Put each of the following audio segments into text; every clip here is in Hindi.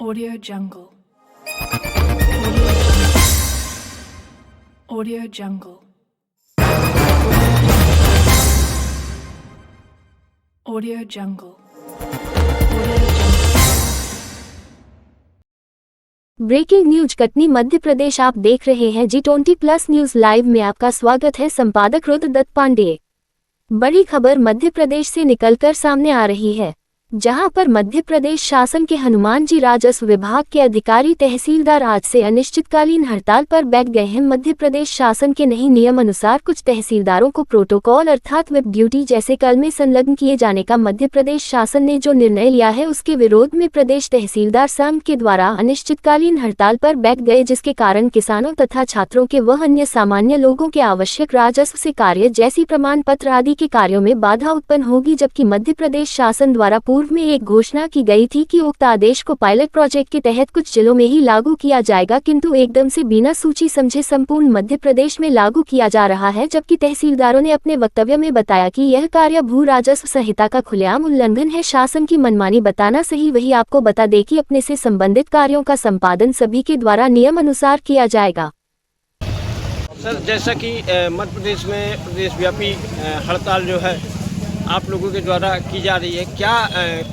Audio Jungle. Audio Jungle. Audio Jungle. Breaking news Katni Madhya Pradesh. आप देख रहे हैं G20+ न्यूज लाइव में आपका स्वागत है। संपादक रुद्रदत्त पांडे। बड़ी खबर मध्य प्रदेश से निकलकर सामने आ रही है, जहां पर मध्य प्रदेश शासन के हनुमान जी राजस्व विभाग के अधिकारी तहसीलदार आज से अनिश्चितकालीन हड़ताल पर बैठ गए हैं। मध्य प्रदेश शासन के नए नियम अनुसार कुछ तहसीलदारों को प्रोटोकॉल अर्थात वेब ड्यूटी जैसे कल में संलग्न किए जाने का मध्य प्रदेश शासन ने जो निर्णय लिया है, उसके विरोध में प्रदेश तहसीलदार संघ के द्वारा अनिश्चितकालीन हड़ताल पर बैठ गए, जिसके कारण किसानों तथा छात्रों के व अन्य सामान्य लोगों के आवश्यक राजस्व से कार्य जैसी प्रमाण पत्र आदि के कार्यों में बाधा उत्पन्न होगी। जबकि मध्य प्रदेश शासन द्वारा पूर्व में एक घोषणा की गई थी कि उक्त आदेश को पायलट प्रोजेक्ट के तहत कुछ जिलों में ही लागू किया जाएगा, किंतु एकदम से बिना सूची समझे संपूर्ण मध्य प्रदेश में लागू किया जा रहा है। जबकि तहसीलदारों ने अपने वक्तव्य में बताया कि यह कार्य भू राजस्व संहिता का खुलेआम उल्लंघन है। शासन की मनमानी बताना सही वही आपको बता दे कि अपने से संबंधित कार्यों का संपादन सभी के द्वारा नियम अनुसार किया जाएगा। सर, जैसा कि मध्य प्रदेश में प्रदेशव्यापी हड़ताल जो है आप लोगों के द्वारा की जा रही है, क्या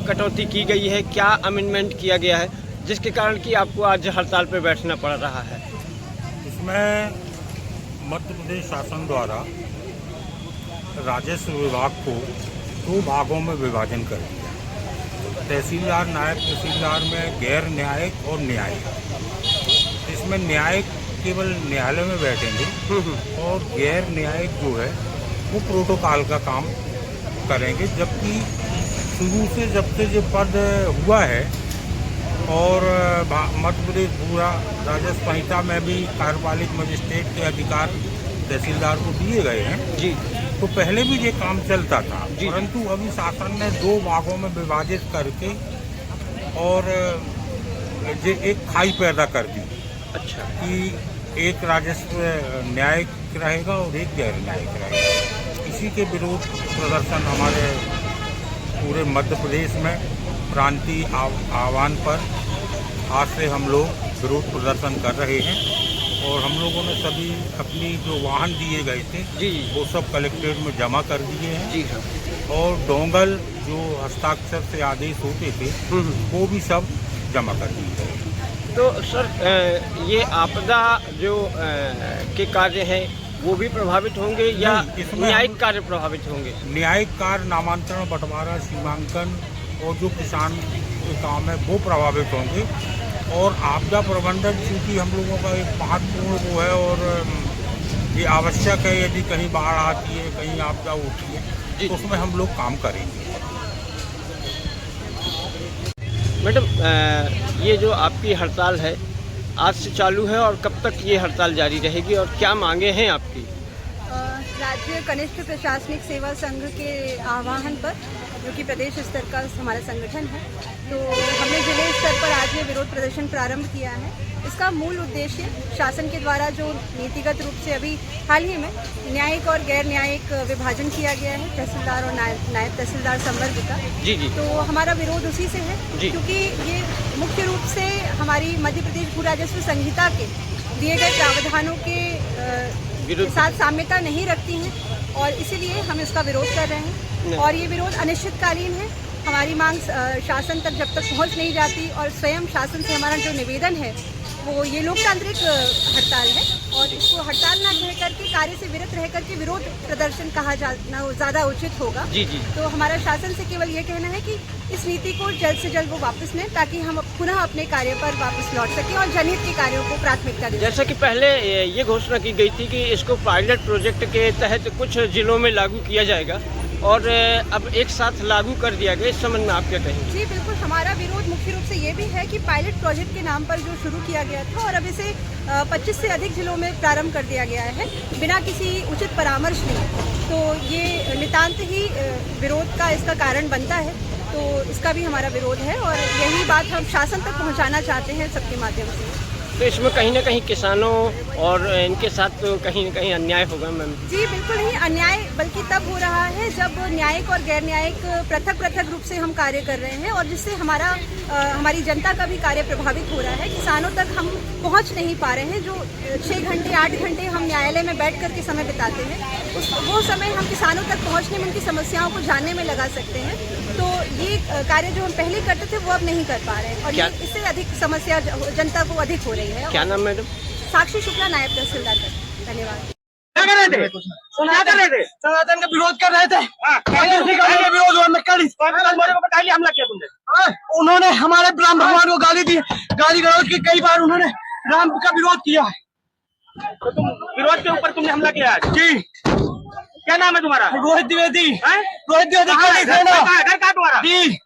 कटौती की गई है, क्या अमेंडमेंट किया गया है जिसके कारण कि आपको आज हड़ताल पर बैठना पड़ रहा है? इसमें मध्य प्रदेश शासन द्वारा राजस्व विभाग को 2 भागों में विभाजन कर दिया। तहसीलदार, नायब तहसीलदार में गैर न्यायिक और न्यायिक। इसमें न्यायिक केवल न्यायालय में बैठेंगे और गैर न्यायिक जो है वो प्रोटोकॉल का काम करेंगे। जबकि शुरू से जब से जो पद हुआ है और मध्य प्रदेश भू राजस्व संहिता में भी कार्यपालिक मजिस्ट्रेट के अधिकार तहसीलदार को दिए गए हैं जी, तो पहले भी ये काम चलता था, परंतु अभी शासन ने 2 भागों में विभाजित करके और ये एक खाई पैदा कर दी। अच्छा, कि एक राजस्व न्यायिक रहेगा और एक गैर न्यायिक रहेगा। इसी के विरोध प्रदर्शन हमारे पूरे मध्य प्रदेश में प्रांतीय आह्वान पर आज से हम लोग विरोध प्रदर्शन कर रहे हैं। और हम लोगों ने सभी अपनी जो वाहन दिए गए थे जी वो सब कलेक्ट्रेट में जमा कर दिए हैं जी हाँ। और डोंगल जो हस्ताक्षर से आदेश होते थे वो भी सब जमा कर दिए गए। तो सर, ये आपदा जो के कार्य हैं वो भी प्रभावित होंगे या न्यायिक कार्य प्रभावित होंगे? न्यायिक कार्य, नामांतरण, बंटवारा, सीमांकन और जो किसान के काम है वो प्रभावित होंगे। और आपदा प्रबंधन चूँकि हम लोगों का एक महत्वपूर्ण वो है और ये आवश्यक है, यदि कहीं बाढ़ आती है, कहीं आपदा होती है तो उसमें हम लोग काम करेंगे। मैडम, ये जो आपकी हड़ताल है आज से चालू है और कब तक ये हड़ताल जारी रहेगी और क्या मांगे हैं आपकी? राज्य कनिष्ठ प्रशासनिक सेवा संघ के आह्वान पर, जो कि प्रदेश स्तर का हमारा संगठन है, तो हमने जिले स्तर पर आज ये विरोध प्रदर्शन प्रारंभ किया है। इसका मूल उद्देश्य शासन के द्वारा जो नीतिगत रूप से अभी हाल ही में न्यायिक और गैर न्यायिक विभाजन किया गया है तहसीलदार और नायब तहसीलदार संवर्ग का, जी, तो हमारा विरोध उसी से है, क्योंकि ये मुख्य रूप से हमारी मध्य प्रदेश भू राजस्व संहिता के दिए गए प्रावधानों के साथ साम्यता नहीं रखती हैं और इसीलिए हम इसका विरोध कर रहे हैं। और ये विरोध अनिश्चितकालीन है। हमारी मांग शासन तक जब तक पहुंच नहीं जाती और स्वयं शासन से हमारा जो निवेदन है वो ये लोकतांत्रिक हड़ताल है और इसको हड़ताल ना कह करके कार्य से विरत रह करके विरोध प्रदर्शन कहा जाना ज़्यादा उचित होगा। जी। तो हमारा शासन से केवल ये कहना है कि इस नीति को जल्द से जल्द वो वापस लें, ताकि हम पुनः अपने कार्य पर वापस लौट सकें और जनहित के कार्यों को प्राथमिकता दें। जैसा कि पहले ये घोषणा की गई थी कि इसको पायलट प्रोजेक्ट के तहत कुछ जिलों में लागू किया जाएगा और अब एक साथ लागू कर दिया गया, इस संबंध में आप क्या कहेंगे? जी बिल्कुल, हमारा विरोध मुख्य रूप से ये भी है कि पायलट प्रोजेक्ट के नाम पर जो शुरू किया गया था और अब इसे 25 से अधिक जिलों में प्रारंभ कर दिया गया है बिना किसी उचित परामर्श लिए, तो ये नितांत ही विरोध का इसका कारण बनता है। तो इसका भी हमारा विरोध है और यही बात हम शासन तक पहुँचाना चाहते हैं सबके माध्यम से। तो इसमें कहीं ना कहीं किसानों और इनके साथ तो कहीं ना कहीं अन्याय होगा मैम। जी बिल्कुल नहीं अन्याय बल्कि तब हो रहा है जब न्यायिक और गैर न्यायिक पृथक पृथक रूप से हम कार्य कर रहे हैं और जिससे हमारी जनता का भी कार्य प्रभावित हो रहा है। किसानों तक हम पहुंच नहीं पा रहे हैं। जो 6 घंटे 8 घंटे हम न्यायालय में बैठ कर के समय बिताते हैं वो समय हम किसानों तक पहुंचने में उनकी समस्याओं को जानने में लगा सकते हैं। तो ये कार्य जो हम पहले करते थे वो अब नहीं कर पा रहे हैं और इससे अधिक समस्या जनता को अधिक हो रही है। क्या नाम मैडम? साक्षी शुक्ला, नायब तहसीलदार। धन्यवाद। क्या कर रहे थे? सनातन का विरोध कर रहे थे। विरोध हुआ, मैं कल हमला किया तुमने। उन्होंने हमारे राम भगवान को गाली दी, गाली गलौज की कई बार उन्होंने राम का विरोध किया है। तो तुम विरोध के ऊपर तुमने हमला किया आज? जी। क्या नाम है तुम्हारा? रोहित द्विवेदी। रोहित घर द्विवेदी कहाँ तुम्हारा? डी।